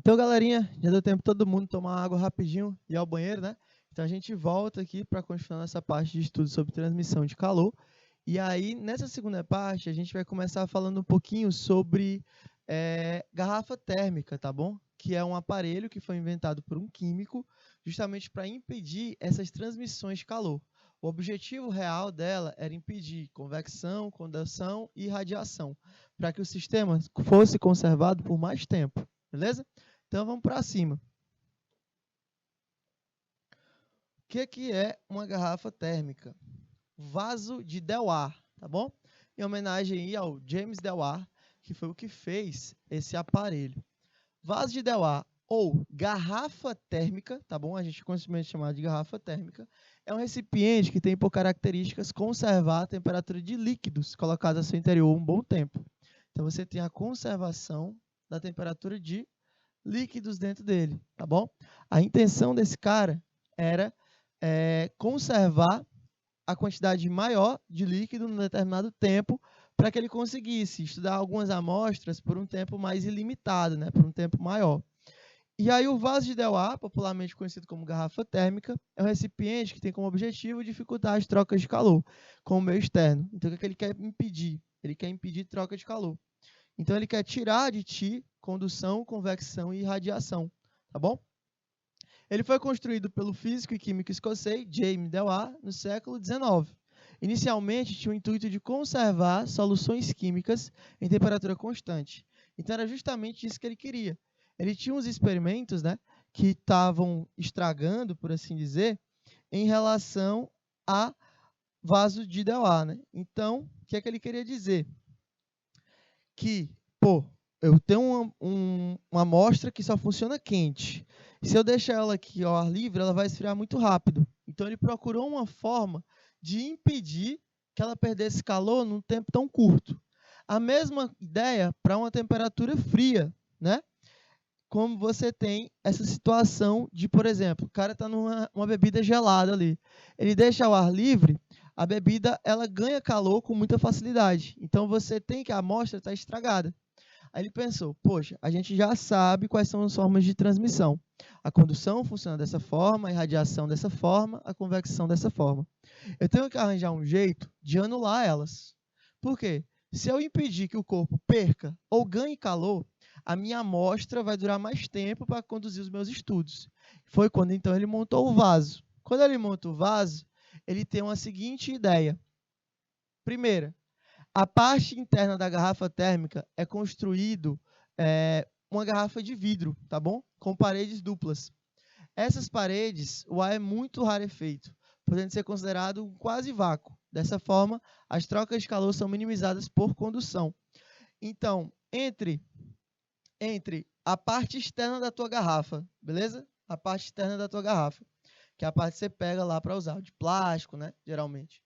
Então, galerinha, já deu tempo todo mundo tomar água rapidinho e ir ao banheiro, né? Então, a gente volta aqui para continuar essa parte de estudo sobre transmissão de calor. E aí, nessa segunda parte, a gente vai começar falando um pouquinho sobre garrafa térmica, tá bom? Que é um aparelho que foi inventado por um químico justamente para impedir essas transmissões de calor. O objetivo real dela era impedir convecção, condensação e radiação, para que o sistema fosse conservado por mais tempo, beleza? Então vamos para cima. O que é uma garrafa térmica? Vaso de Dewar, tá bom? Em homenagem aí ao James Dewar, que foi o que fez esse aparelho. Vaso de Dewar ou garrafa térmica, tá bom? A gente constantemente chama de garrafa térmica. É um recipiente que tem por características conservar a temperatura de líquidos colocados no seu interior um bom tempo. Então você tem a conservação da temperatura de líquidos dentro dele, tá bom? A intenção desse cara era conservar a quantidade maior de líquido num determinado tempo para que ele conseguisse estudar algumas amostras por um tempo mais ilimitado, né, por um tempo maior. E aí o vaso de Dewar, popularmente conhecido como garrafa térmica, é um recipiente que tem como objetivo dificultar as trocas de calor com o meio externo. Então o que ele quer impedir? Ele quer impedir troca de calor. Então ele quer tirar de ti condução, convecção e radiação, tá bom? Ele foi construído pelo físico e químico escocês James Dewar no século XIX. Inicialmente tinha o intuito de conservar soluções químicas em temperatura constante. Então era justamente isso que ele queria. Ele tinha uns experimentos, né, que estavam estragando, por assim dizer, em relação a vaso de Dewar, né? Então, o que é que ele queria dizer? Que, eu tenho uma amostra que só funciona quente. Se eu deixar ela aqui ao ar livre, ela vai esfriar muito rápido. Então ele procurou uma forma de impedir que ela perdesse calor num tempo tão curto. A mesma ideia para uma temperatura fria, né? Como você tem essa situação de, por exemplo, o cara está numa bebida gelada ali. Ele deixa ao ar livre, a bebida ela ganha calor com muita facilidade. Então você tem que a amostra está estragada. Aí ele pensou, poxa, a gente já sabe quais são as formas de transmissão. A condução funciona dessa forma, a irradiação dessa forma, a convecção dessa forma. Eu tenho que arranjar um jeito de anular elas. Por quê? Se eu impedir que o corpo perca ou ganhe calor, a minha amostra vai durar mais tempo para conduzir os meus estudos. Foi quando então ele montou o vaso. Quando ele monta o vaso, ele tem uma seguinte ideia. Primeira, a parte interna da garrafa térmica é construído uma garrafa de vidro, tá bom? Com paredes duplas. Essas paredes, o ar é muito rarefeito, podendo ser considerado um quase vácuo. Dessa forma, as trocas de calor são minimizadas por condução. Então, entre a parte externa da tua garrafa, beleza? A parte externa da tua garrafa, que é a parte que você pega lá para usar, de plástico, né? Geralmente.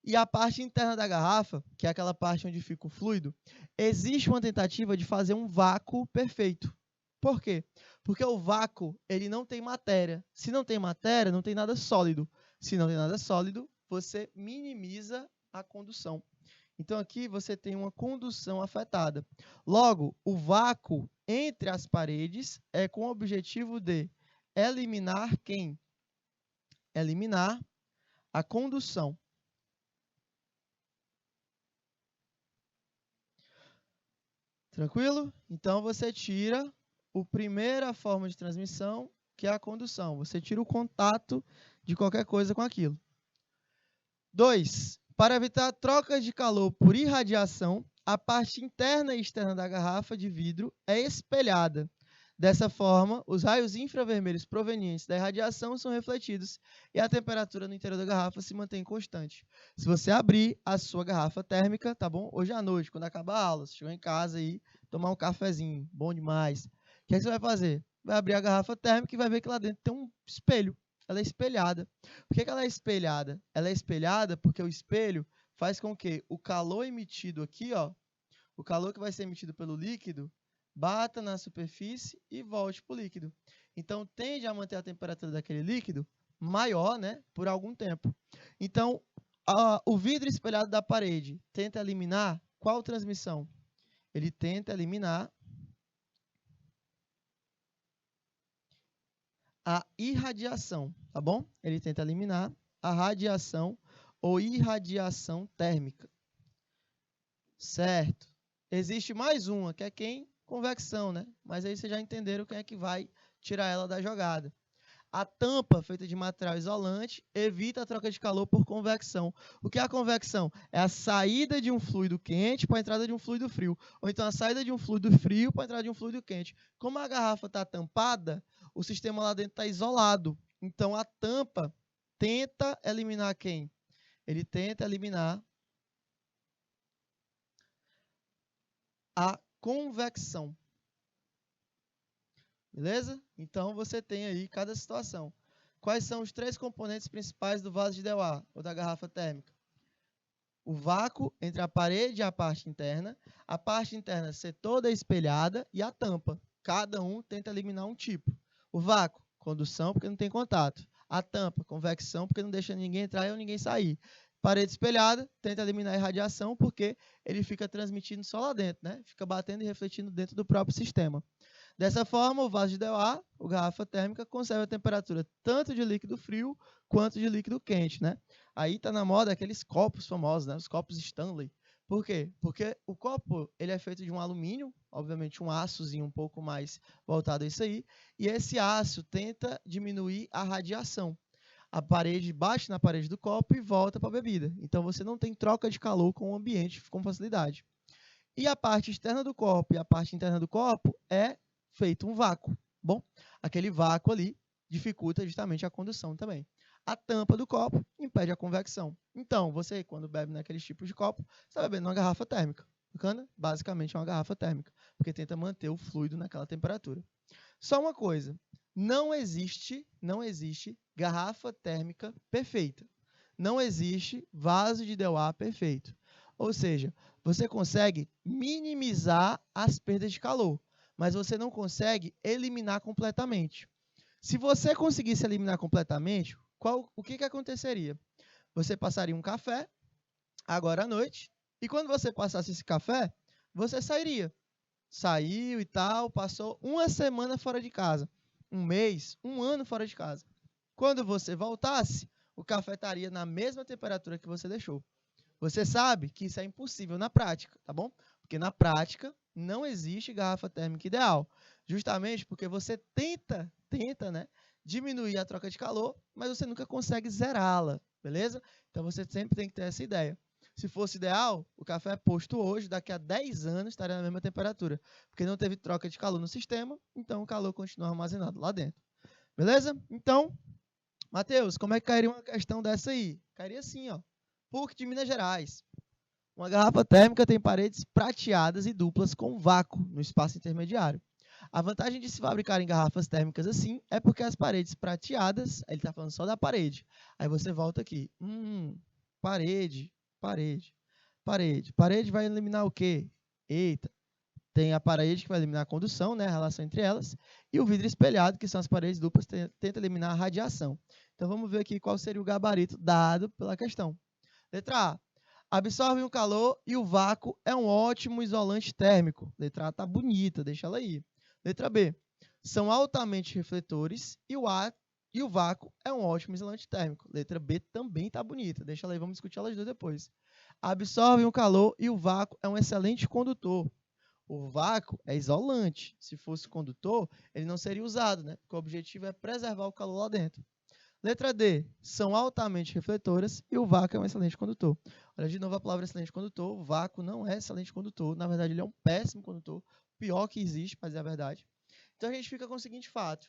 E a parte interna da garrafa, que é aquela parte onde fica o fluido, existe uma tentativa de fazer um vácuo perfeito. Por quê? Porque o vácuo, ele não tem matéria. Se não tem matéria, não tem nada sólido. Se não tem nada sólido, você minimiza a condução. Então aqui você tem uma condução afetada. Logo, o vácuo entre as paredes é com o objetivo de eliminar quem? Eliminar a condução. Tranquilo? Então você tira a primeira forma de transmissão, que é a condução. Você tira o contato de qualquer coisa com aquilo. 2. Para evitar trocas de calor por irradiação, a parte interna e externa da garrafa de vidro é espelhada. Dessa forma, os raios infravermelhos provenientes da irradiação são refletidos e a temperatura no interior da garrafa se mantém constante. Se você abrir a sua garrafa térmica, tá bom? Hoje à noite, quando acabar a aula, você chegou em casa e tomar um cafezinho, bom demais. O que você vai fazer? Vai abrir a garrafa térmica e vai ver que lá dentro tem um espelho. Ela é espelhada. Por que ela é espelhada? Ela é espelhada porque o espelho faz com que o calor emitido aqui, ó, o calor que vai ser emitido pelo líquido, bata na superfície e volte para o líquido. Então, tende a manter a temperatura daquele líquido maior, né, por algum tempo. Então, o vidro espelhado da parede tenta eliminar qual transmissão? Ele tenta eliminar a irradiação, tá bom? Ele tenta eliminar a radiação ou irradiação térmica. Certo. Existe mais uma, que é quem? Convecção, né? Mas aí vocês já entenderam quem é que vai tirar ela da jogada. A tampa, feita de material isolante, evita a troca de calor por convecção. O que é a convecção? É a saída de um fluido quente para a entrada de um fluido frio. Ou então a saída de um fluido frio para a entrada de um fluido quente. Como a garrafa está tampada, o sistema lá dentro está isolado. Então a tampa tenta eliminar quem? Ele tenta eliminar a convecção. Beleza? Então você tem aí cada situação. Quais são os 3 componentes principais do vaso de Dewar, ou da garrafa térmica? O vácuo entre a parede e a parte interna ser toda espelhada, e a tampa. Cada um tenta eliminar um tipo. O vácuo, condução, porque não tem contato. A tampa, convecção, porque não deixa ninguém entrar ou ninguém sair. Parede espelhada, tenta eliminar a irradiação, porque ele fica transmitindo só lá dentro, né? Fica batendo e refletindo dentro do próprio sistema. Dessa forma, o vaso de Dewar, ou garrafa térmica, conserva a temperatura tanto de líquido frio quanto de líquido quente, né? Aí tá na moda aqueles copos famosos, né? Os copos Stanley. Por quê? Porque o copo ele é feito de um alumínio, obviamente um açozinho um pouco mais voltado a isso aí, e esse aço tenta diminuir a radiação. A parede bate na parede do copo e volta para a bebida. Então você não tem troca de calor com o ambiente com facilidade. E a parte externa do copo e a parte interna do copo é feito um vácuo. Bom, aquele vácuo ali dificulta justamente a condução também. A tampa do copo impede a convecção. Então, você, quando bebe naqueles tipos de copo, está bebendo uma garrafa térmica. Bacana? Basicamente é uma garrafa térmica, porque tenta manter o fluido naquela temperatura. Só uma coisa, não existe garrafa térmica perfeita. Não existe vaso de Dewar perfeito. Ou seja, você consegue minimizar as perdas de calor, mas você não consegue eliminar completamente. Se você conseguisse eliminar completamente, o que aconteceria? Você passaria um café, agora à noite, e quando você passasse esse café, você sairia. Saiu e tal, passou uma semana fora de casa, um mês, um ano fora de casa. Quando você voltasse, o café estaria na mesma temperatura que você deixou. Você sabe que isso é impossível na prática, tá bom? Porque na prática não existe garrafa térmica ideal. Justamente porque você tenta, né, diminuir a troca de calor, mas você nunca consegue zerá-la, beleza? Então você sempre tem que ter essa ideia. Se fosse ideal, o café posto hoje, daqui a 10 anos, estaria na mesma temperatura. Porque não teve troca de calor no sistema, então o calor continua armazenado lá dentro. Beleza? Então, Matheus, como é que cairia uma questão dessa aí? Cairia assim, ó. PUC de Minas Gerais. Uma garrafa térmica tem paredes prateadas e duplas com vácuo no espaço intermediário. A vantagem de se fabricar em garrafas térmicas assim é porque as paredes prateadas, ele está falando só da parede. Aí você volta aqui. Parede. Parede vai eliminar o quê? Eita. Tem a parede que vai eliminar a condução, né, a relação entre elas, e o vidro espelhado, que são as paredes duplas, tenta eliminar a radiação. Então vamos ver aqui qual seria o gabarito dado pela questão. Letra A. Absorve o calor e o vácuo é um ótimo isolante térmico. Letra A está bonita, deixa ela aí. Letra B. São altamente refletores e o vácuo é um ótimo isolante térmico. Letra B também está bonita, deixa ela aí, vamos discutir elas duas depois. Absorve o calor e o vácuo é um excelente condutor. O vácuo é isolante. Se fosse condutor, ele não seria usado, né? Porque o objetivo é preservar o calor lá dentro. Letra D. São altamente refletoras e o vácuo é um excelente condutor. Olha de novo a palavra excelente condutor. O vácuo não é excelente condutor. Na verdade, ele é um péssimo condutor. Pior que existe, mas é a verdade. Então, a gente fica com o seguinte fato.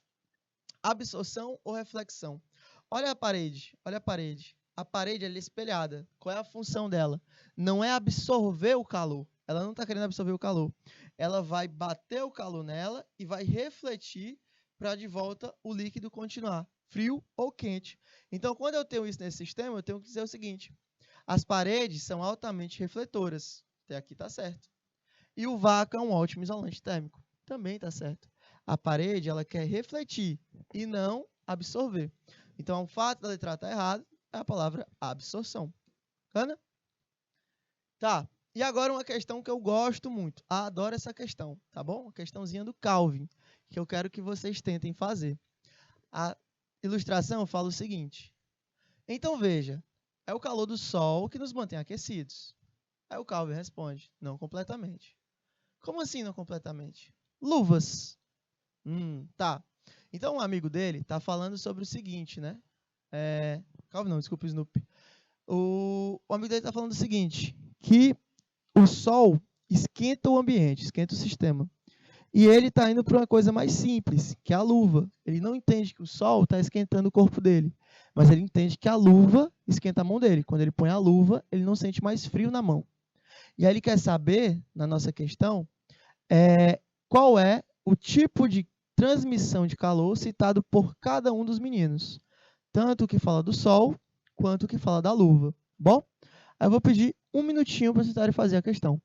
Absorção ou reflexão? Olha a parede. Olha a parede. A parede é espelhada. Qual é a função dela? Não é absorver o calor. Ela não está querendo absorver o calor. Ela vai bater o calor nela e vai refletir para de volta o líquido continuar, frio ou quente. Então, quando eu tenho isso nesse sistema, eu tenho que dizer o seguinte. As paredes são altamente refletoras. Até aqui está certo. E o vácuo é um ótimo isolante térmico. Também está certo. A parede ela quer refletir e não absorver. Então, o fato da letra A estar errada é a palavra absorção. Bacana? Tá. E agora uma questão que eu gosto muito. Adoro essa questão, tá bom? Uma questãozinha do Calvin, que eu quero que vocês tentem fazer. A ilustração fala o seguinte. Então, veja, é o calor do Sol que nos mantém aquecidos. Aí o Calvin responde, não completamente. Como assim não completamente? Luvas. Tá. Então, um amigo dele está falando sobre o seguinte, né? Calvin não, desculpa, Snoopy. O amigo dele está falando o seguinte, que o Sol esquenta o ambiente, esquenta o sistema. E ele está indo para uma coisa mais simples, que é a luva. Ele não entende que o Sol está esquentando o corpo dele, mas ele entende que a luva esquenta a mão dele. Quando ele põe a luva, ele não sente mais frio na mão. E aí ele quer saber, na nossa questão, qual é o tipo de transmissão de calor citado por cada um dos meninos. Tanto o que fala do Sol, quanto o que fala da luva. Bom? Aí eu vou pedir um minutinho para vocês tentarem fazer a questão.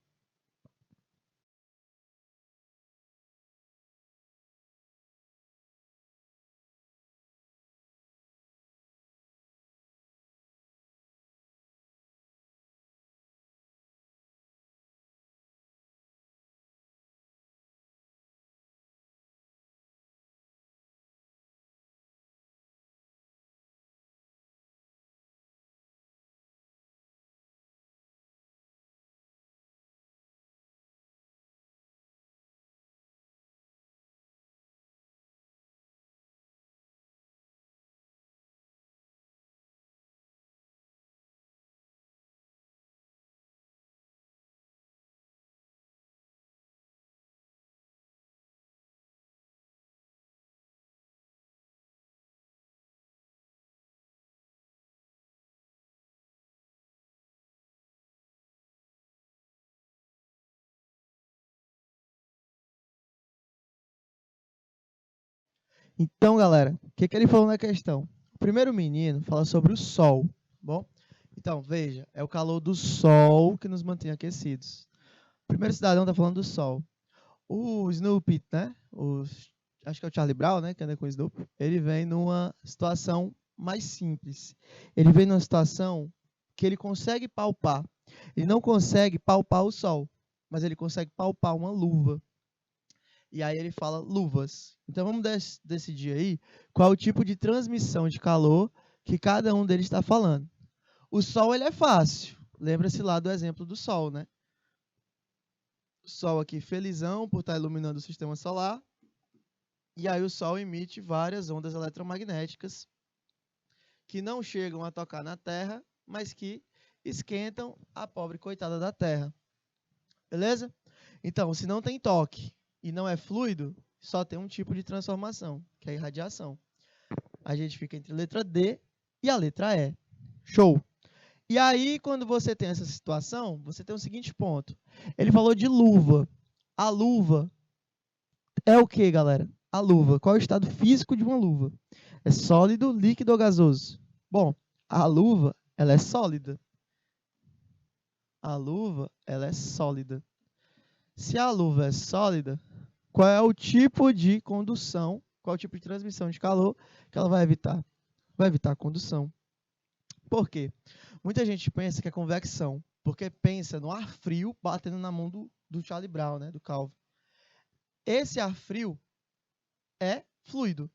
Então, galera, o que ele falou na questão? O primeiro menino fala sobre o Sol. Bom? Então, veja, é o calor do Sol que nos mantém aquecidos. O primeiro cidadão está falando do Sol. O Snoopy, né? Acho que é o Charlie Brown, né? Que anda com o Snoopy. Ele vem numa situação mais simples. Ele vem numa situação que ele consegue palpar. Ele não consegue palpar o Sol, mas ele consegue palpar uma luva. E aí ele fala luvas. Então vamos decidir aí qual é o tipo de transmissão de calor que cada um deles está falando. O Sol ele é fácil. Lembra-se lá do exemplo do Sol, né? O Sol aqui felizão por estar iluminando o sistema solar. E aí o Sol emite várias ondas eletromagnéticas que não chegam a tocar na Terra, mas que esquentam a pobre coitada da Terra. Beleza? Então, se não tem toque e não é fluido, só tem um tipo de transformação, que é a irradiação. A gente fica entre a letra D e a letra E. Show! E aí, quando você tem essa situação, você tem o seguinte ponto. Ele falou de luva. A luva é o que, galera? A luva. Qual é o estado físico de uma luva? É sólido, líquido ou gasoso? Bom, a luva, ela é sólida. A luva, ela é sólida. Se a luva é sólida, qual é o tipo de condução, qual é o tipo de transmissão de calor que ela vai evitar? Vai evitar a condução. Por quê? Muita gente pensa que é convecção, porque pensa no ar frio batendo na mão do Charlie Brown, né, do Calvin. Esse ar frio é fluido,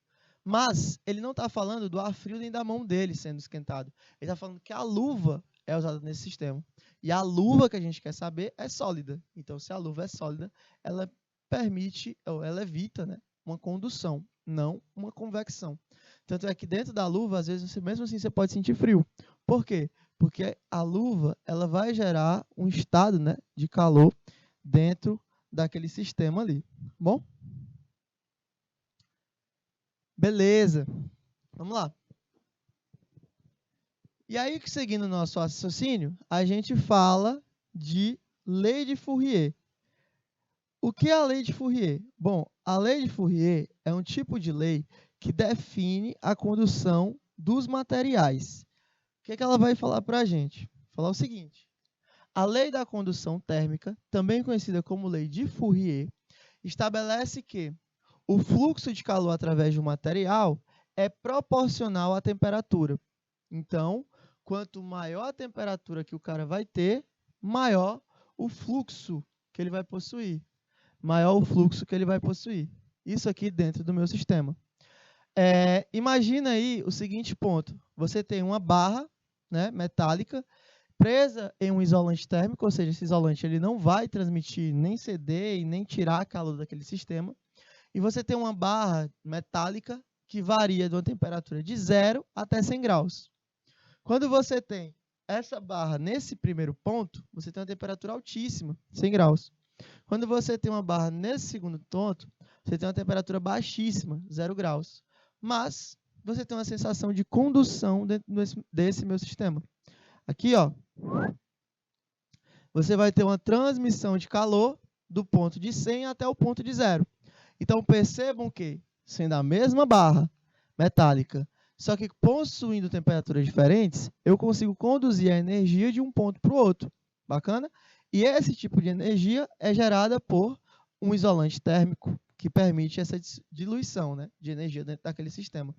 mas ele não está falando do ar frio nem da mão dele sendo esquentado. Ele está falando que a luva é usada nesse sistema. E a luva que a gente quer saber é sólida. Então, se a luva é sólida, ela permite, ou ela evita, né, uma condução, não uma convecção. Tanto é que dentro da luva, às vezes, mesmo assim, você pode sentir frio. Por quê? Porque a luva ela vai gerar um estado, né, de calor dentro daquele sistema ali. Bom? Beleza. Vamos lá. E aí, seguindo o nosso raciocínio, a gente fala de lei de Fourier. O que é a lei de Fourier? Bom, a lei de Fourier é um tipo de lei que define a condução dos materiais. O que ela vai falar para a gente? Falar o seguinte. A lei da condução térmica, também conhecida como lei de Fourier, estabelece que o fluxo de calor através de um material é proporcional à temperatura. Então, quanto maior a temperatura que o cara vai ter, maior o fluxo que ele vai possuir. Maior o fluxo que ele vai possuir. Isso aqui dentro do meu sistema. Imagina aí o seguinte ponto. Você tem uma barra, né, metálica presa em um isolante térmico, ou seja, esse isolante ele não vai transmitir nem ceder e nem tirar calor daquele sistema. E você tem uma barra metálica que varia de uma temperatura de 0 até 100 graus. Quando você tem essa barra nesse primeiro ponto, você tem uma temperatura altíssima, 100 graus. Quando você tem uma barra nesse segundo ponto, você tem uma temperatura baixíssima, 0 graus. Mas você tem uma sensação de condução dentro desse meu sistema. Aqui, ó, você vai ter uma transmissão de calor do ponto de 100 até o ponto de 0. Então, percebam que, sendo a mesma barra metálica, só que possuindo temperaturas diferentes, eu consigo conduzir a energia de um ponto para o outro. Bacana? E esse tipo de energia é gerada por um isolante térmico que permite essa diluição, né, de energia dentro daquele sistema.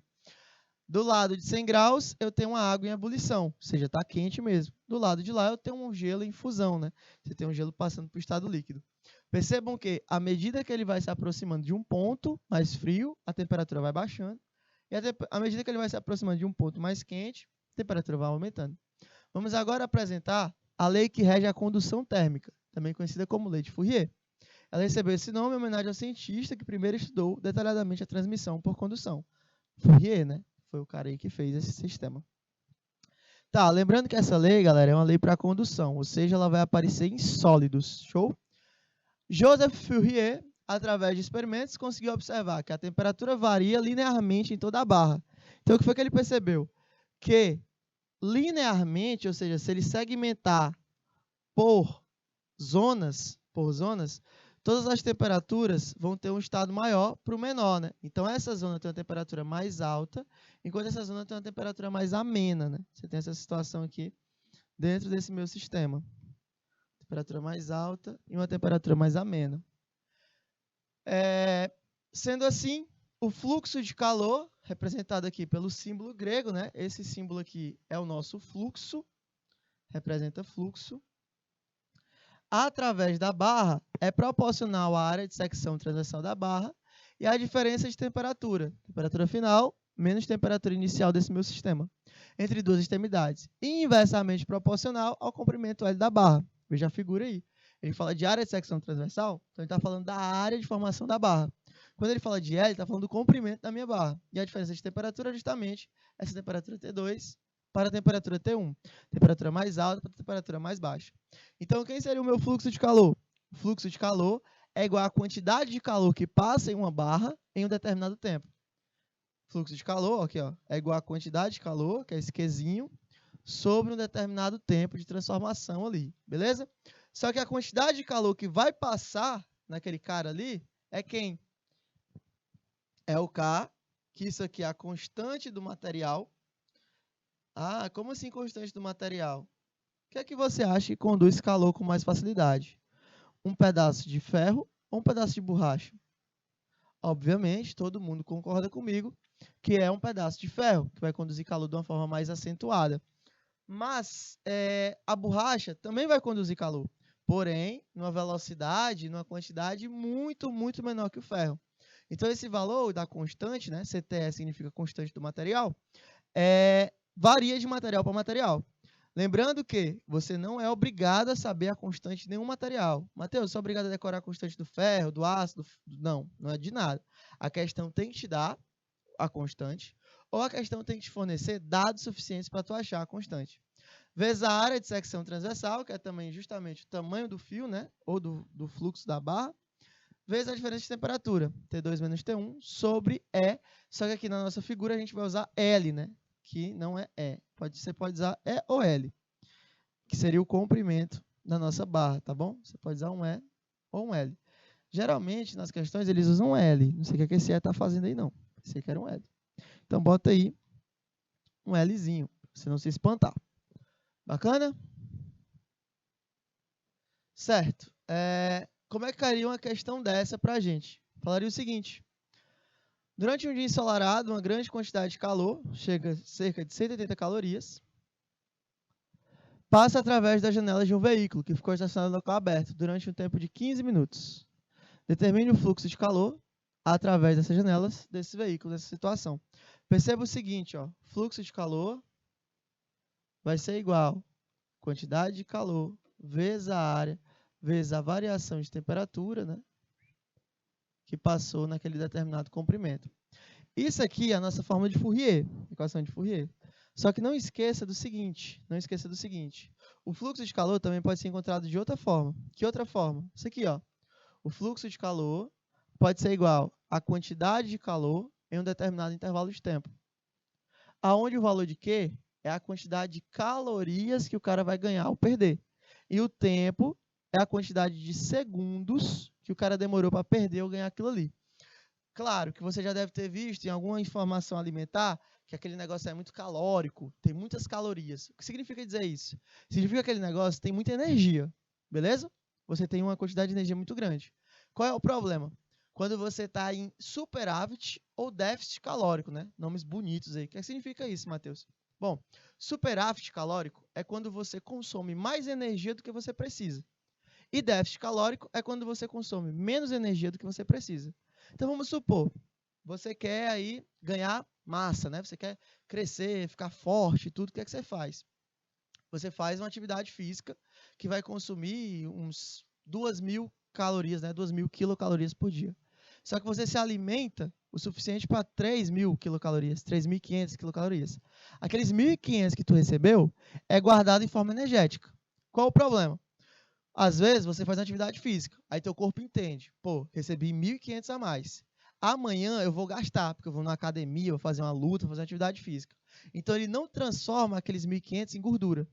Do lado de 100 graus, eu tenho uma água em ebulição, ou seja, está quente mesmo. Do lado de lá, eu tenho um gelo em fusão, né? Você tem um gelo passando para o estado líquido. Percebam que, à medida que ele vai se aproximando de um ponto mais frio, a temperatura vai baixando. E à medida que ele vai se aproximando de um ponto mais quente, a temperatura vai aumentando. Vamos agora apresentar a lei que rege a condução térmica, também conhecida como lei de Fourier. Ela recebeu esse nome em homenagem ao cientista que primeiro estudou detalhadamente a transmissão por condução. Fourier, né? Foi o cara aí que fez esse sistema. Tá, lembrando que essa lei, galera, é uma lei para condução, ou seja, ela vai aparecer em sólidos, show? Joseph Fourier, através de experimentos, conseguiu observar que a temperatura varia linearmente em toda a barra. Então, o que foi que ele percebeu? Que linearmente, ou seja, se ele segmentar por zonas, todas as temperaturas vão ter um estado maior para o menor, né? Então, essa zona tem uma temperatura mais alta, enquanto essa zona tem uma temperatura mais amena, né? Você tem essa situação aqui dentro desse meu sistema. Temperatura mais alta e uma temperatura mais amena. Sendo assim, o fluxo de calor, representado aqui pelo símbolo grego, né? Esse símbolo aqui é o nosso fluxo, representa fluxo. Através da barra é proporcional à área de secção transversal da barra e à diferença de temperatura, temperatura final menos temperatura inicial desse meu sistema, entre duas extremidades, e inversamente proporcional ao comprimento L da barra. Veja a figura aí. Ele fala de área de secção transversal, então ele está falando da área de formação da barra. Quando ele fala de L, ele está falando do comprimento da minha barra. E a diferença de temperatura é justamente essa temperatura T2 para a temperatura T1. Temperatura mais alta para a temperatura mais baixa. Então, quem seria o meu fluxo de calor? O fluxo de calor é igual à quantidade de calor que passa em uma barra em um determinado tempo. Fluxo de calor, aqui, ó, é igual à quantidade de calor, que é esse Qzinho, sobre um determinado tempo de transformação ali, beleza? Só que a quantidade de calor que vai passar naquele cara ali é quem? É o K, que isso aqui é a constante do material. Ah, como assim constante do material? O que é que você acha que conduz calor com mais facilidade? Um pedaço de ferro ou um pedaço de borracha? Obviamente, todo mundo concorda comigo que é um pedaço de ferro, que vai conduzir calor de uma forma mais acentuada. Mas a borracha também vai conduzir calor, porém, numa velocidade, numa quantidade muito, muito menor que o ferro. Então, esse valor da constante, né, CTE significa constante do material, varia de material para material. Lembrando que você não é obrigado a saber a constante de nenhum material. Mateus, eu sou obrigado a decorar a constante do ferro, do aço, não, não é de nada. A questão tem que te dar a constante, ou a questão tem que te fornecer dados suficientes para tu achar a constante. Vezes a área de secção transversal, que é também justamente o tamanho do fio, né, ou do fluxo da barra, vezes a diferença de temperatura, T2 menos T1, sobre E, só que aqui na nossa figura a gente vai usar L, né, que não é E. Você pode usar E ou L, que seria o comprimento da nossa barra, tá bom? Você pode usar um E ou um L. Geralmente, nas questões, eles usam L. Não sei o que esse E está fazendo aí, não. Pensei que era um L. Então, bota aí um Lzinho, para você não se espantar. Bacana? Certo. Como é que cairia uma questão dessa para a gente? Falaria o seguinte. Durante um dia ensolarado, uma grande quantidade de calor, chega a cerca de 180 calorias, passa através das janelas de um veículo que ficou estacionado no local aberto durante um tempo de 15 minutos. Determine o fluxo de calor através dessas janelas desse veículo, dessa situação. Perceba o seguinte, ó, fluxo de calor vai ser igual a quantidade de calor vezes a área, vezes a variação de temperatura, né, que passou naquele determinado comprimento. Isso aqui é a nossa forma de Fourier, equação de Fourier. Só que não esqueça do seguinte, o fluxo de calor também pode ser encontrado de outra forma. Que outra forma? Isso aqui, ó. O fluxo de calor pode ser igual à quantidade de calor em um determinado intervalo de tempo. Aonde o valor de Q é a quantidade de calorias que o cara vai ganhar ou perder. E o tempo é a quantidade de segundos que o cara demorou para perder ou ganhar aquilo ali. Claro que você já deve ter visto em alguma informação alimentar que aquele negócio é muito calórico, tem muitas calorias. O que significa dizer isso? Significa que aquele negócio tem muita energia, beleza? Você tem uma quantidade de energia muito grande. Qual é o problema? Quando você está em superávit ou déficit calórico, né? Nomes bonitos aí. O que significa isso, Matheus? Bom, superávit calórico é quando você consome mais energia do que você precisa. E déficit calórico é quando você consome menos energia do que você precisa. Então vamos supor, você quer aí ganhar massa, né? Você quer crescer, ficar forte, tudo, o que é que você faz? Você faz uma atividade física que vai consumir uns 2.000 calorias, né? 2.000 quilocalorias por dia. Só que você se alimenta o suficiente para 3.000 quilocalorias, 3.500 quilocalorias. Aqueles 1.500 que tu recebeu é guardado em forma energética. Qual o problema? Às vezes você faz atividade física, aí teu corpo entende, pô, recebi 1.500 a mais. Amanhã eu vou gastar, porque eu vou na academia, vou fazer uma luta, vou fazer uma atividade física. Então ele não transforma aqueles 1.500 em gordura.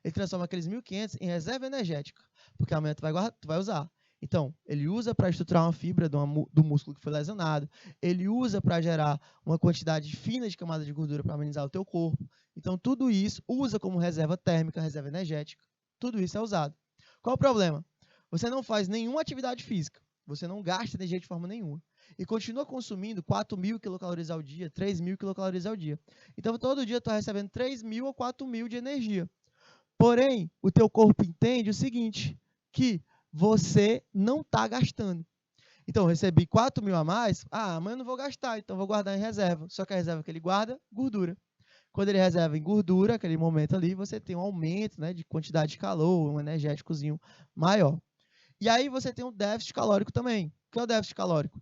Ele transforma aqueles 1.500 em reserva energética, porque amanhã tu vai usar. Então, ele usa para estruturar uma fibra do músculo que foi lesionado, ele usa para gerar uma quantidade fina de camada de gordura para amenizar o teu corpo. Então, tudo isso usa como reserva térmica, reserva energética. Tudo isso é usado. Qual o problema? Você não faz nenhuma atividade física, você não gasta energia de forma nenhuma e continua consumindo 4.000 quilocalorias ao dia, 3.000 quilocalorias ao dia. Então, todo dia tu está recebendo 3.000 ou 4.000 de energia. Porém, o teu corpo entende o seguinte, que você não está gastando. Então, eu recebi 4.000 a mais, amanhã eu não vou gastar, então vou guardar em reserva. Só que a reserva que ele guarda, gordura. Quando ele reserva em gordura, aquele momento ali, você tem um aumento, né, de quantidade de calor, um energéticozinho maior. E aí você tem um déficit calórico também. O que é o déficit calórico?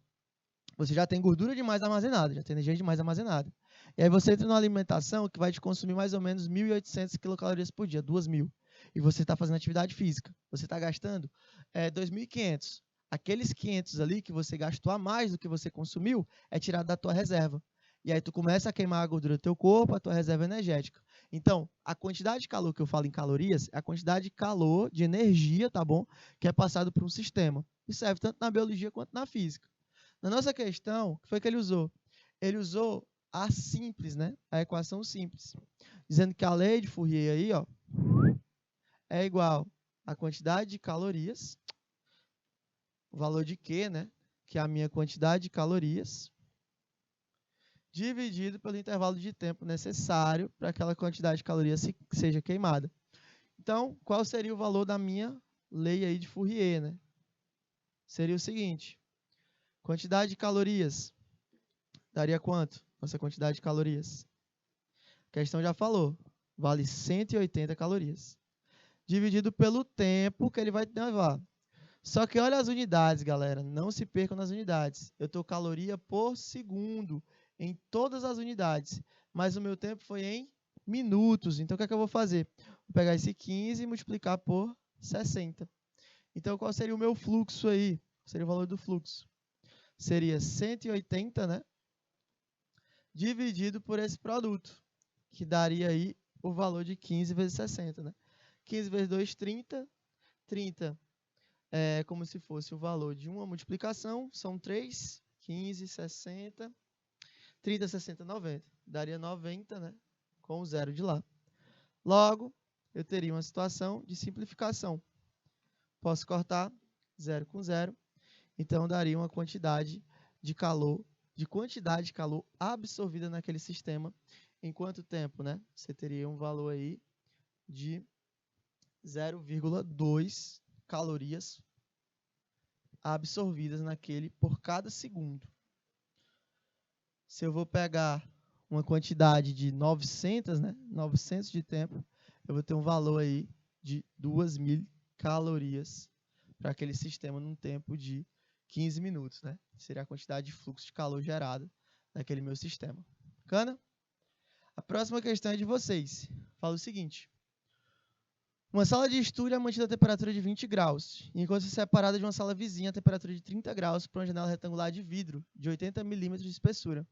Você já tem gordura demais armazenada, já tem energia demais armazenada. E aí você entra numa alimentação que vai te consumir mais ou menos 1.800 quilocalorias por dia, 2.000. E você está fazendo atividade física. Você está gastando 2.500. Aqueles 500 ali que você gastou a mais do que você consumiu é tirado da tua reserva. E aí tu começa a queimar a gordura do teu corpo, a tua reserva energética. Então, a quantidade de calor que eu falo em calorias é a quantidade de calor, de energia, tá bom? Que é passado por um sistema. Isso serve tanto na biologia quanto na física. Na nossa questão, o que foi que ele usou? Ele usou a simples, né? A equação simples. Dizendo que a lei de Fourier aí, ó, é igual à quantidade de calorias, o valor de Q, né? Que é a minha quantidade de calorias, dividido pelo intervalo de tempo necessário para aquela quantidade de calorias seja queimada. Então, qual seria o valor da minha lei aí de Fourier, né? Seria o seguinte, quantidade de calorias daria quanto? Nossa quantidade de calorias. A questão já falou, vale 180 calorias. Dividido pelo tempo que ele vai levar. Só que olha as unidades, galera. Não se percam nas unidades. Eu estou caloria por segundo em todas as unidades. Mas o meu tempo foi em minutos. Então, o que é que eu vou fazer? Vou pegar esse 15 e multiplicar por 60. Então, qual seria o meu fluxo aí? Qual seria o valor do fluxo? Seria 180, né? Dividido por esse produto, que daria aí o valor de 15 vezes 60, né? 15 vezes 2, 30. 30 é como se fosse o valor de uma multiplicação, são 3, 15, 60, 30, 60, 90. Daria 90, né? Com o zero de lá. Logo, eu teria uma situação de simplificação. Posso cortar 0 com 0, então daria uma quantidade de calor absorvida naquele sistema. Em quanto tempo, né? Você teria um valor aí de 0,2 calorias absorvidas naquele por cada segundo. se eu vou pegar uma quantidade de 900, né? 900 de tempo, eu vou ter um valor aí de 2.000 calorias para aquele sistema num tempo de 15 minutos, né? Seria a quantidade de fluxo de calor gerada naquele meu sistema. Bacana? A próxima questão é de vocês. Fala o seguinte. Uma sala de estudo é mantida a temperatura de 20 graus, enquanto é separada de uma sala vizinha a temperatura de 30 graus por uma janela retangular de vidro de 80 milímetros de espessura,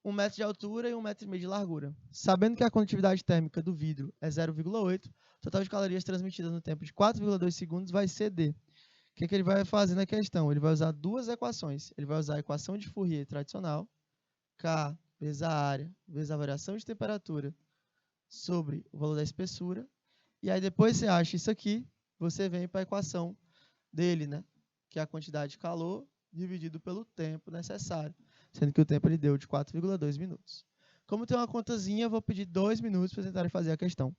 1 metro de altura e 1,5 metro de largura. Sabendo que a condutividade térmica do vidro é 0,8, o total de calorias transmitidas no tempo de 4,2 segundos vai ser D. O que ele vai fazer na questão? Ele vai usar duas equações. Ele vai usar a equação de Fourier tradicional, K vezes a área vezes a variação de temperatura sobre o valor da espessura. E aí depois você acha isso aqui, você vem para a equação dele, né? Que é a quantidade de calor dividido pelo tempo necessário, sendo que o tempo ele deu de 4,2 minutos. Como tem uma contazinha, eu vou pedir 2 minutos para tentarem fazer a questão.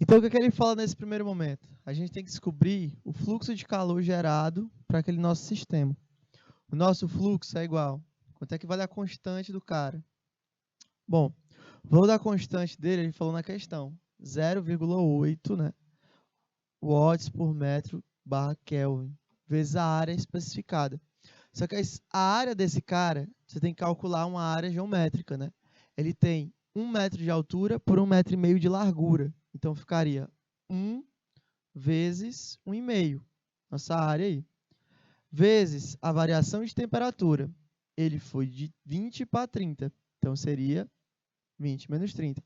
Então, o que ele fala nesse primeiro momento? A gente tem que descobrir o fluxo de calor gerado para aquele nosso sistema. O nosso fluxo é igual. Quanto é que vale a constante do cara? Bom, o valor da constante dele, ele falou na questão, 0,8, né, watts por metro barra Kelvin, vezes a área especificada. Só que a área desse cara, você tem que calcular uma área geométrica, né? Ele tem 1 metro de altura por 1,5 metro de largura. Então, ficaria 1 vezes 1,5, nossa área aí, vezes a variação de temperatura. Ele foi de 20 para 30, então seria 20 menos 30.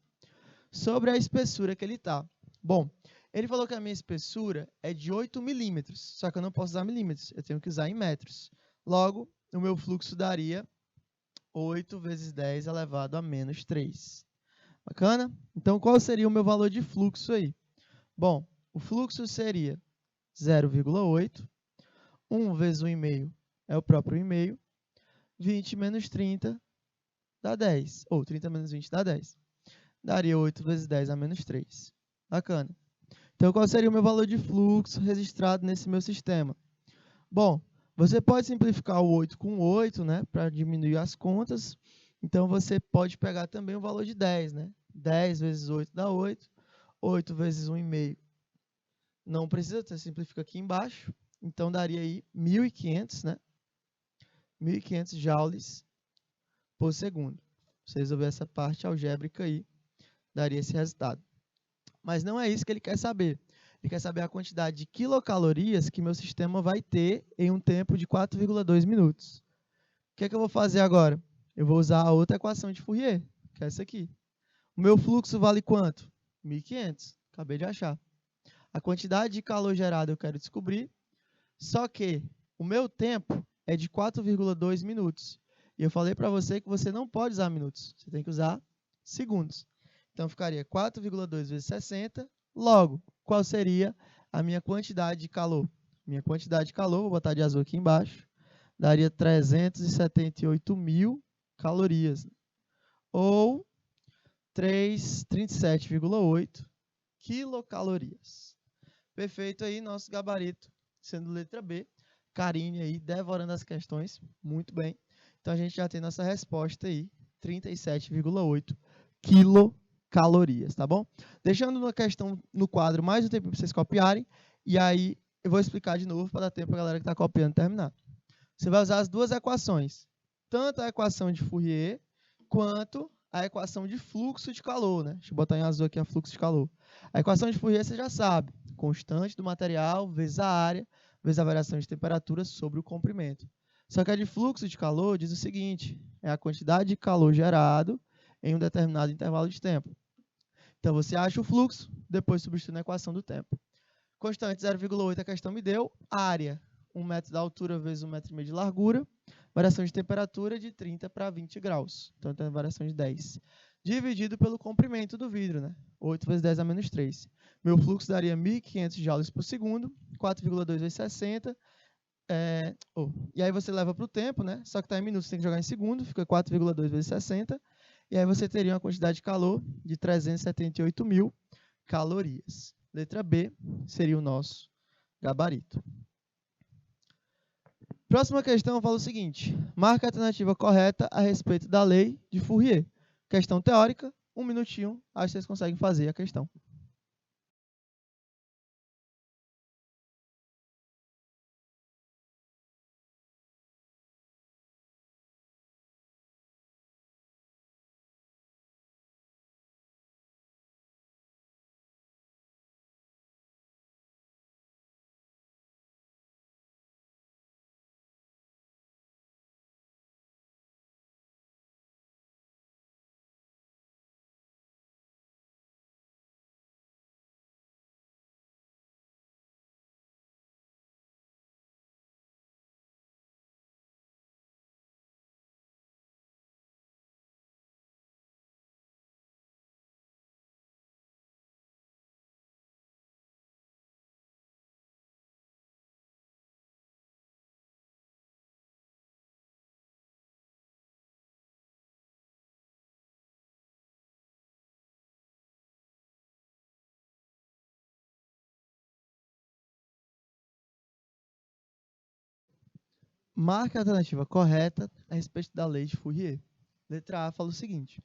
Sobre a espessura que ele está. Bom, ele falou que a minha espessura é de 8 milímetros, só que eu não posso usar milímetros, eu tenho que usar em metros. Logo, o meu fluxo daria 8 vezes 10 elevado a menos 3. Bacana? Então, qual seria o meu valor de fluxo aí? Bom, o fluxo seria 0,8, 1 vezes 1,5 é o próprio 1,5, 20 menos 30 dá 10, ou 30 menos 20 dá 10. Daria 8 vezes 10 a menos 3. Bacana. Então, qual seria o meu valor de fluxo registrado nesse meu sistema? Bom, você pode simplificar o 8 com 8, né, para diminuir as contas. Então, você pode pegar também o valor de 10, né? 10 vezes 8 dá 8. 8 vezes 1,5 não precisa, você simplifica aqui embaixo. Então, daria aí 1.500, né? 1.500 joules por segundo. Você resolver essa parte algébrica aí, daria esse resultado. Mas não é isso que ele quer saber. Ele quer saber a quantidade de quilocalorias que meu sistema vai ter em um tempo de 4,2 minutos. O que é que eu vou fazer agora? Eu vou usar a outra equação de Fourier, que é essa aqui. O meu fluxo vale quanto? 1.500. Acabei de achar. A quantidade de calor gerado eu quero descobrir, só que o meu tempo é de 4,2 minutos. E eu falei para você que você não pode usar minutos, você tem que usar segundos. Então, ficaria 4,2 vezes 60. Logo, qual seria a minha quantidade de calor? Minha quantidade de calor, vou botar de azul aqui embaixo, daria 378.000 calorias. Ou 37,8 quilocalorias. Perfeito aí, nosso gabarito, sendo letra B. Karine aí, devorando as questões. Muito bem. Então, a gente já tem nossa resposta aí, 37,8 quilocalorias, tá bom? Deixando uma questão no quadro mais um tempo para vocês copiarem, e aí eu vou explicar de novo para dar tempo para a galera que está copiando terminar. Você vai usar as duas equações, tanto a equação de Fourier, quanto a equação de fluxo de calor, né? Deixa eu botar em azul aqui a fluxo de calor. A equação de Fourier você já sabe, constante do material vezes a área, vezes a variação de temperatura sobre o comprimento. Só que a de fluxo de calor diz o seguinte, é a quantidade de calor gerado em um determinado intervalo de tempo. Então, você acha o fluxo, depois substitui na equação do tempo. Constante 0,8 a questão me deu, área 1 metro de altura vezes 1,5 metro de largura, variação de temperatura de 30 para 20 graus, então tem variação de 10. Dividido pelo comprimento do vidro, né? 8 vezes 10 a menos 3. Meu fluxo daria 1.500 joules por segundo, 4,2 vezes 60. E aí você leva para o tempo, né? Só que está em minutos, tem que jogar em segundo, fica 4,2 vezes 60. E aí você teria uma quantidade de calor de 378.000 calorias. Letra B seria o nosso gabarito. Próxima questão fala o seguinte. Marca a alternativa correta a respeito da lei de Fourier. Questão teórica, 1 minutinho, acho que vocês conseguem fazer a questão. Marca a alternativa correta a respeito da lei de Fourier. Letra A fala o seguinte.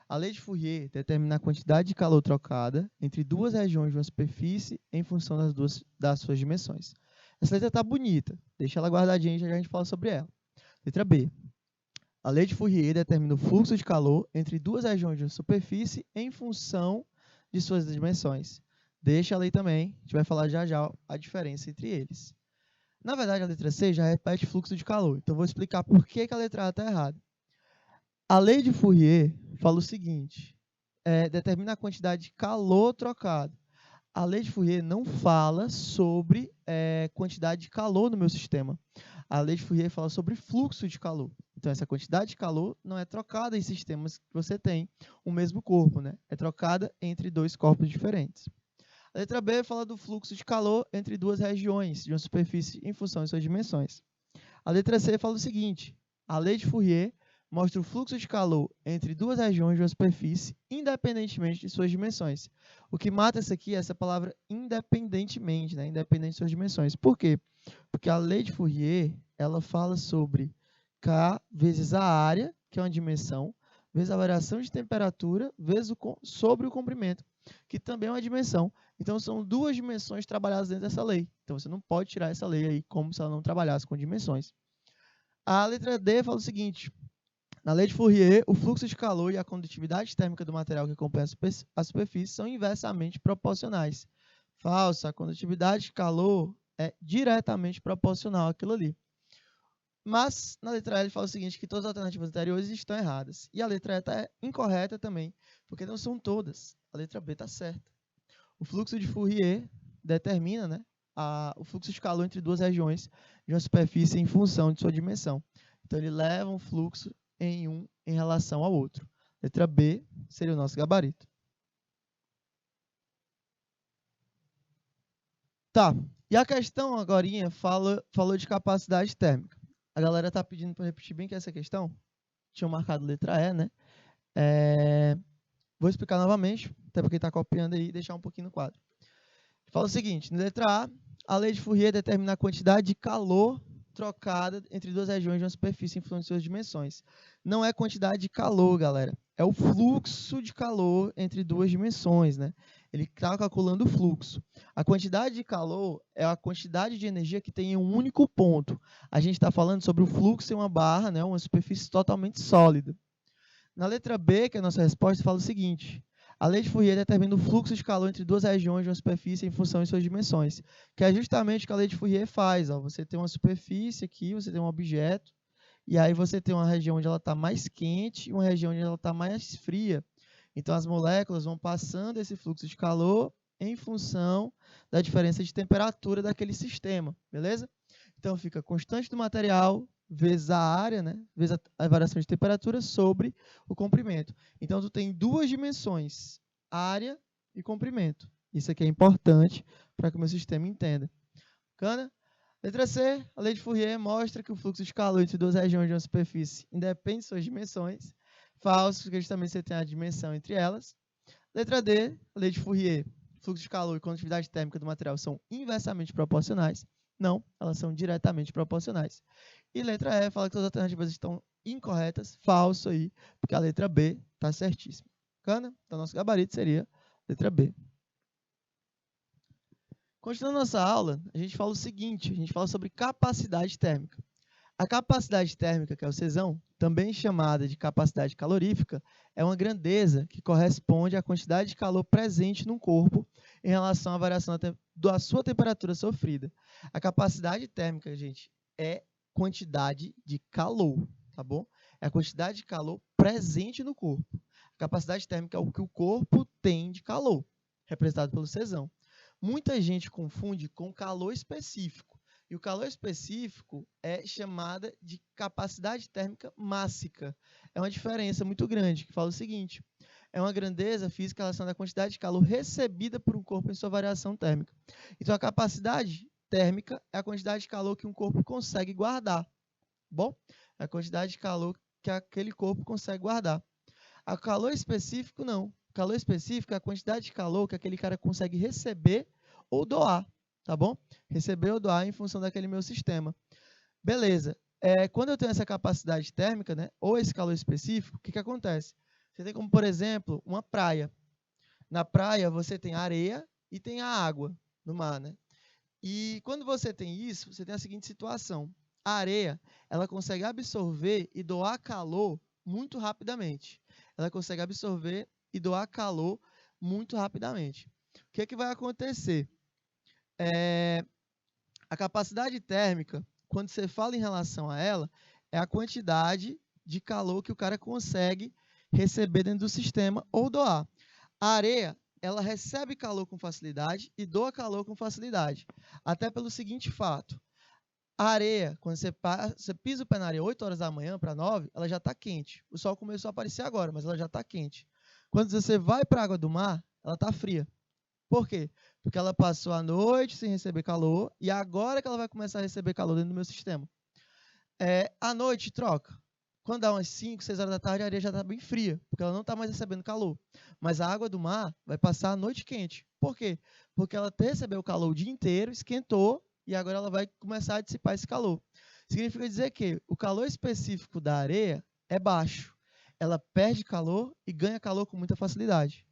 A lei de Fourier determina a quantidade de calor trocada entre duas regiões de uma superfície em função das suas dimensões. Essa letra está bonita. Deixa ela guardadinha e já a gente fala sobre ela. Letra B. A lei de Fourier determina o fluxo de calor entre duas regiões de uma superfície em função de suas dimensões. Deixa a lei também. A gente vai falar já já a diferença entre eles. Na verdade, a letra C já repete fluxo de calor. Então, vou explicar por que a letra A está errada. A lei de Fourier fala o seguinte, determina a quantidade de calor trocado. A lei de Fourier não fala sobre quantidade de calor no meu sistema. A lei de Fourier fala sobre fluxo de calor. Então, essa quantidade de calor não é trocada em sistemas que você tem o mesmo corpo, né? É trocada entre dois corpos diferentes. A letra B fala do fluxo de calor entre duas regiões de uma superfície em função de suas dimensões. A letra C fala o seguinte, a lei de Fourier mostra o fluxo de calor entre duas regiões de uma superfície independentemente de suas dimensões. O que mata isso aqui é essa palavra independentemente, né? Independente de suas dimensões. Por quê? Porque a lei de Fourier ela fala sobre K vezes a área, que é uma dimensão, vezes a variação de temperatura, vezes sobre o comprimento, que também é uma dimensão. Então, são duas dimensões trabalhadas dentro dessa lei. Então, você não pode tirar essa lei aí como se ela não trabalhasse com dimensões. A letra D fala o seguinte, Na lei de Fourier, o fluxo de calor e a condutividade térmica do material que compõe a superfície são inversamente proporcionais. Falso, a condutividade de calor é diretamente proporcional àquilo ali. Mas, na letra E, ele fala o seguinte, que todas as alternativas anteriores estão erradas. E a letra E está incorreta também, porque não são todas. A letra B está certa. O fluxo de Fourier determina, né, o fluxo de calor entre duas regiões de uma superfície em função de sua dimensão. Então, ele leva um fluxo em um em relação ao outro. Letra B seria o nosso gabarito. Tá, e a questão agora falou de capacidade térmica. A galera tá pedindo para repetir bem que essa questão. Tinha marcado letra E, né? Vou explicar novamente, até porque está copiando aí e deixar um pouquinho no quadro. Fala o seguinte, na letra A lei de Fourier determina a quantidade de calor trocada entre duas regiões de uma superfície em função de suas dimensões. Não é quantidade de calor, galera. É o fluxo de calor entre duas dimensões, né? Ele está calculando o fluxo. A quantidade de calor é a quantidade de energia que tem em um único ponto. A gente está falando sobre o fluxo em uma barra, né? Uma superfície totalmente sólida. Na letra B, que é a nossa resposta, fala o seguinte. A lei de Fourier determina o fluxo de calor entre duas regiões de uma superfície em função de suas dimensões, que é justamente o que a lei de Fourier faz. Ó. Você tem uma superfície aqui, você tem um objeto, e aí você tem uma região onde ela está mais quente e uma região onde ela está mais fria. Então, as moléculas vão passando esse fluxo de calor em função da diferença de temperatura daquele sistema, beleza? Então, fica constante do material vezes a área, né? Vezes a variação de temperatura sobre o comprimento. Então, tu tem duas dimensões, área e comprimento. Isso aqui é importante para que o meu sistema entenda. Bacana? Letra C, a lei de Fourier mostra que o fluxo de calor entre duas regiões de uma superfície independe de suas dimensões. Falso, porque justamente você tem a dimensão entre elas. Letra D, a lei de Fourier, fluxo de calor e condutividade térmica do material são inversamente proporcionais. Não, elas são diretamente proporcionais. E letra E fala que todas as alternativas estão incorretas. Falso aí, porque a letra B está certíssima. Bacana? Então, nosso gabarito seria letra B. Continuando nossa aula, a gente fala o seguinte, a gente fala sobre capacidade térmica. A capacidade térmica, que é o Czão, também chamada de capacidade calorífica, é uma grandeza que corresponde à quantidade de calor presente no corpo em relação à variação da sua temperatura sofrida. A capacidade térmica, gente, é quantidade de calor, tá bom? É a quantidade de calor presente no corpo. A capacidade térmica é o que o corpo tem de calor, representado pelo Czão. Muita gente confunde com calor específico. E o calor específico é chamada de capacidade térmica mássica. É uma diferença muito grande, que fala o seguinte, é uma grandeza física relacionada à quantidade de calor recebida por um corpo em sua variação térmica. Então, a capacidade térmica é a quantidade de calor que um corpo consegue guardar. Bom? É a quantidade de calor que aquele corpo consegue guardar. O calor específico, não. O calor específico é a quantidade de calor que aquele cara consegue receber ou doar, tá bom? Receber ou doar em função daquele meu sistema. Beleza. Quando eu tenho essa capacidade térmica, né, ou esse calor específico, o que acontece? Você tem como, por exemplo, uma praia. Na praia, você tem a areia e tem a água no mar, né? E quando você tem isso, você tem a seguinte situação. A areia, ela consegue absorver e doar calor muito rapidamente. Ela consegue absorver e doar calor muito rapidamente. O que é que vai acontecer? A capacidade térmica, quando você fala em relação a ela, é a quantidade de calor que o cara consegue receber dentro do sistema ou doar. A areia, ela recebe calor com facilidade e doa calor com facilidade. Até pelo seguinte fato. A areia, quando você pisa o pé na areia 8 horas da manhã para 9, ela já está quente. O sol começou a aparecer agora, mas ela já está quente. Quando você vai para a água do mar, ela está fria. Por quê? Porque ela passou a noite sem receber calor e agora que ela vai começar a receber calor dentro do meu sistema. À noite, troca. Quando dá umas 5, 6 horas da tarde, a areia já está bem fria, porque ela não está mais recebendo calor. Mas a água do mar vai passar a noite quente. Por quê? Porque ela recebeu o calor o dia inteiro, esquentou, e agora ela vai começar a dissipar esse calor. Significa dizer que o calor específico da areia é baixo. Ela perde calor e ganha calor com muita facilidade.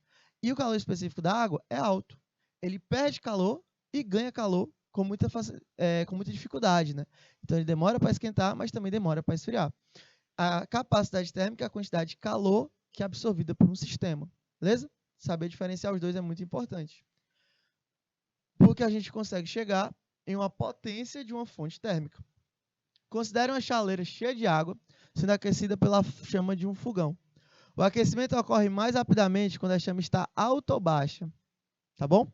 E o calor específico da água é alto. Ele perde calor e ganha calor com muita dificuldade, né? Então, ele demora para esquentar, mas também demora para esfriar. A capacidade térmica é a quantidade de calor que é absorvida por um sistema. Beleza? Saber diferenciar os dois é muito importante. Porque a gente consegue chegar em uma potência de uma fonte térmica. Considere uma chaleira cheia de água sendo aquecida pela chama de um fogão. O aquecimento ocorre mais rapidamente quando a chama está alta ou baixa. Tá bom?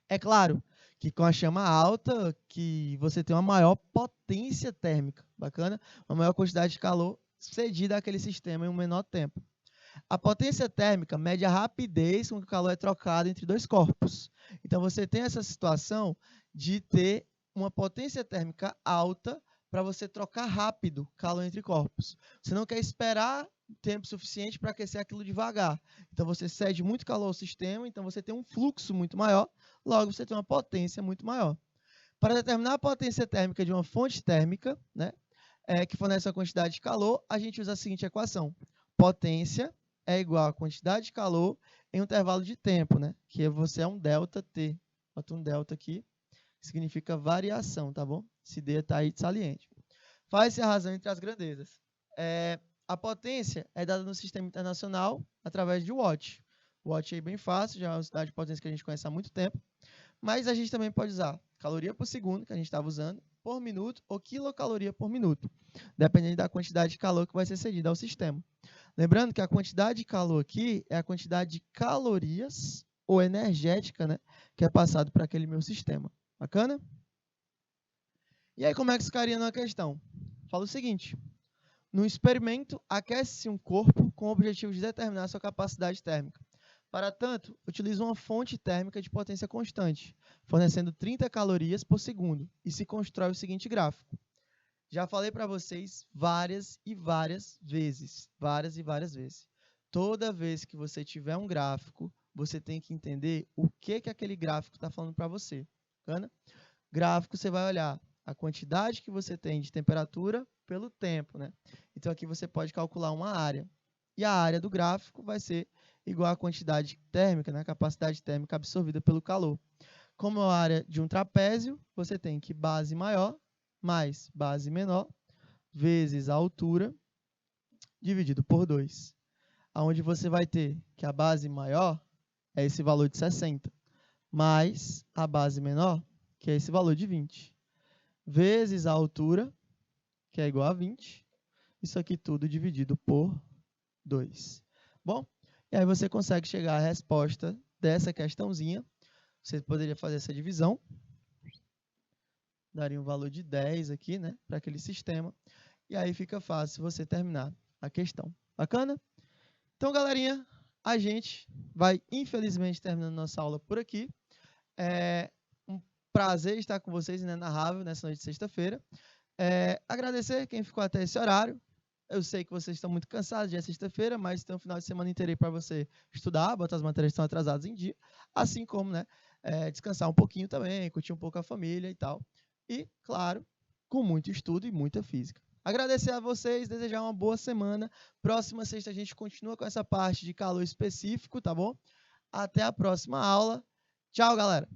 É claro que com a chama alta, que você tem uma maior potência térmica, bacana? Uma maior quantidade de calor cedida àquele sistema em um menor tempo. A potência térmica mede a rapidez com que o calor é trocado entre dois corpos. Então, você tem essa situação de ter uma potência térmica alta para você trocar rápido calor entre corpos. Você não quer esperar tempo suficiente para aquecer aquilo devagar. Então, você cede muito calor ao sistema, então você tem um fluxo muito maior, logo você tem uma potência muito maior. Para determinar a potência térmica de uma fonte térmica, né, que fornece uma quantidade de calor, a gente usa a seguinte equação. Potência é igual a quantidade de calor em um intervalo de tempo, né, que você é um ΔT. Bota um delta aqui, significa variação, tá bom? Esse D está aí saliente. Faz-se a razão entre as grandezas. A potência é dada no sistema internacional através de watt. O watt é bem fácil, já é uma unidade de potência que a gente conhece há muito tempo. Mas a gente também pode usar caloria por segundo, que a gente estava usando, por minuto, ou quilocaloria por minuto, dependendo da quantidade de calor que vai ser cedida ao sistema. Lembrando que a quantidade de calor aqui é a quantidade de calorias ou energética, né, que é passado para aquele meu sistema. Bacana? E aí, como é que isso ficaria na questão? Fala o seguinte. No experimento, aquece-se um corpo com o objetivo de determinar sua capacidade térmica. Para tanto, utiliza uma fonte térmica de potência constante, fornecendo 30 calorias por segundo, e se constrói o seguinte gráfico. Já falei para vocês várias e várias vezes. Toda vez que você tiver um gráfico, você tem que entender o que aquele gráfico está falando para você. Bacana? Gráfico, você vai olhar a quantidade que você tem de temperatura pelo tempo, né? Então, aqui você pode calcular uma área. E a área do gráfico vai ser igual à quantidade térmica, né? A capacidade térmica absorvida pelo calor. Como a área de um trapézio, você tem que base maior mais base menor vezes a altura dividido por 2. Onde você vai ter que a base maior é esse valor de 60, mais a base menor, que é esse valor de 20, vezes a altura, que é igual a 20, isso aqui tudo dividido por 2. Bom, e aí você consegue chegar à resposta dessa questãozinha. Você poderia fazer essa divisão, daria um valor de 10 aqui, né, para aquele sistema, e aí fica fácil você terminar a questão. Bacana? Então, galerinha, a gente vai, infelizmente, terminando nossa aula por aqui. É um prazer estar com vocês inenarrável nessa noite de sexta-feira. Agradecer quem ficou até esse horário. Eu sei que vocês estão muito cansados, já é sexta-feira, mas tem um final de semana inteiro aí para você estudar, botar as matérias que estão atrasadas em dia, assim como, né, descansar um pouquinho também, curtir um pouco a família e tal. E, claro, com muito estudo e muita física. Agradecer a vocês, desejar uma boa semana. Próxima sexta a gente continua com essa parte de calor específico, tá bom? Até a próxima aula. Tchau, galera!